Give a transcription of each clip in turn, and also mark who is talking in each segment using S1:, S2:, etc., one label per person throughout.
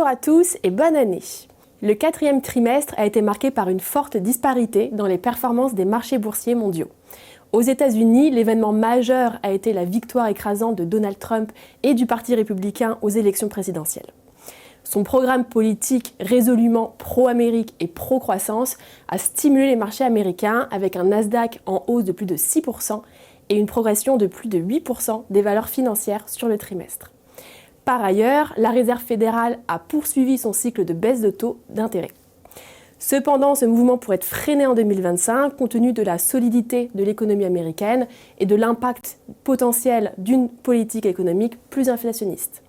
S1: Bonjour à tous et bonne année. Le quatrième trimestre a été marqué par une forte disparité dans les performances des marchés boursiers mondiaux. Aux États-Unis, l'événement majeur a été la victoire écrasante de Donald Trump et du Parti républicain aux élections présidentielles. Son programme politique résolument pro-Amérique et pro-croissance a stimulé les marchés américains avec un Nasdaq en hausse de plus de 6% et une progression de plus de 8% des valeurs financières sur le trimestre. Par ailleurs, la Réserve fédérale a poursuivi son cycle de baisse de taux d'intérêt. Cependant, ce mouvement pourrait être freiné en 2025 compte tenu de la solidité de l'économie américaine et de l'impact potentiel d'une politique économique plus inflationniste.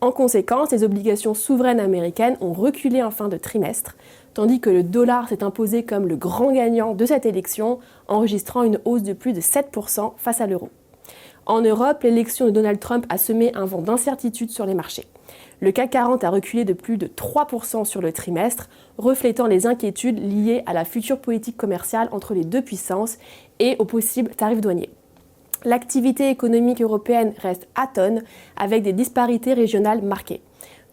S1: En conséquence, les obligations souveraines américaines ont reculé en fin de trimestre, tandis que le dollar s'est imposé comme le grand gagnant de cette élection, enregistrant une hausse de plus de 7% face à l'euro. En Europe, l'élection de Donald Trump a semé un vent d'incertitude sur les marchés. Le CAC 40 a reculé de plus de 3% sur le trimestre, reflétant les inquiétudes liées à la future politique commerciale entre les deux puissances et aux possibles tarifs douaniers. L'activité économique européenne reste atone, avec des disparités régionales marquées.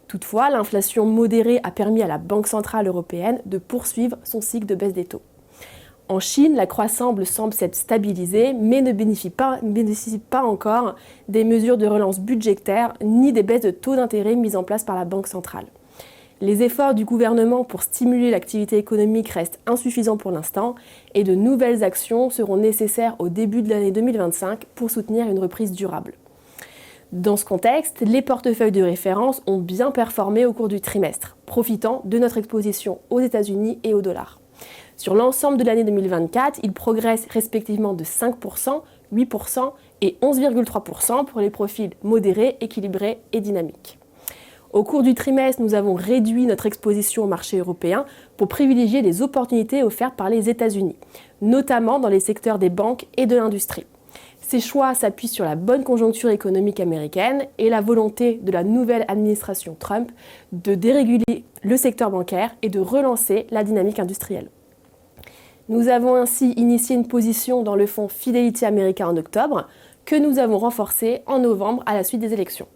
S1: Toutefois, l'inflation modérée a permis à la Banque centrale européenne de poursuivre son cycle de baisse des taux. En Chine, la croissance semble s'être stabilisée, mais ne bénéficie pas encore des mesures de relance budgétaire ni des baisses de taux d'intérêt mises en place par la Banque centrale. Les efforts du gouvernement pour stimuler l'activité économique restent insuffisants pour l'instant et de nouvelles actions seront nécessaires au début de l'année 2025 pour soutenir une reprise durable. Dans ce contexte, les portefeuilles de référence ont bien performé au cours du trimestre, profitant de notre exposition aux États-Unis et au dollar. Sur l'ensemble de l'année 2024, ils progressent respectivement de 5%, 8% et 11,3% pour les profils modérés, équilibrés et dynamiques. Au cours du trimestre, nous avons réduit notre exposition au marché européen pour privilégier les opportunités offertes par les États-Unis, notamment dans les secteurs des banques et de l'industrie. Ces choix s'appuient sur la bonne conjoncture économique américaine et la volonté de la nouvelle administration Trump de déréguler le secteur bancaire et de relancer la dynamique industrielle. Nous avons ainsi initié une position dans le fonds Fidelity America en octobre, que nous avons renforcé en novembre à la suite des élections.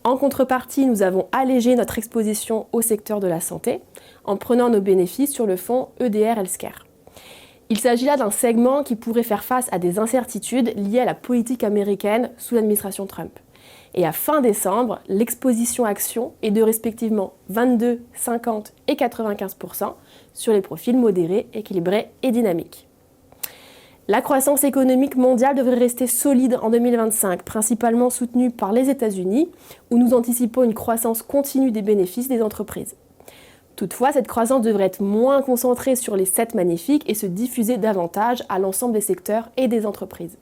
S1: En contrepartie, nous avons allégé notre exposition au secteur de la santé en prenant nos bénéfices sur le fonds EDR Healthcare. Il s'agit là d'un segment qui pourrait faire face à des incertitudes liées à la politique américaine sous l'administration Trump. Et à fin décembre, l'exposition action est de respectivement 22, 50 et 95% sur les profils modérés, équilibrés et dynamiques. La croissance économique mondiale devrait rester solide en 2025, principalement soutenue par les États-Unis, où nous anticipons une croissance continue des bénéfices des entreprises. Toutefois, cette croissance devrait être moins concentrée sur les 7 magnifiques et se diffuser davantage à l'ensemble des secteurs et des entreprises.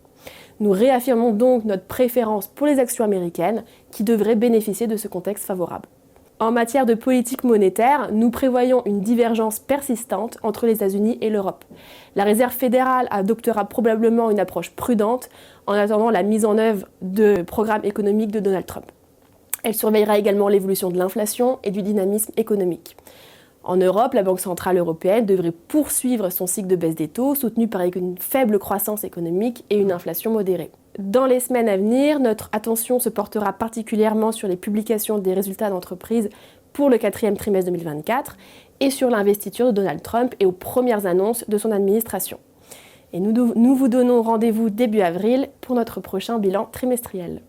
S1: Nous réaffirmons donc notre préférence pour les actions américaines qui devraient bénéficier de ce contexte favorable. En matière de politique monétaire, nous prévoyons une divergence persistante entre les États-Unis et l'Europe. La Réserve fédérale adoptera probablement une approche prudente en attendant la mise en œuvre de programmes économiques de Donald Trump. Elle surveillera également l'évolution de l'inflation et du dynamisme économique. En Europe, la Banque centrale européenne devrait poursuivre son cycle de baisse des taux, soutenu par une faible croissance économique et une inflation modérée. Dans les semaines à venir, notre attention se portera particulièrement sur les publications des résultats d'entreprise pour le quatrième trimestre 2024 et sur l'investiture de Donald Trump et aux premières annonces de son administration. Et nous vous donnons rendez-vous début avril pour notre prochain bilan trimestriel.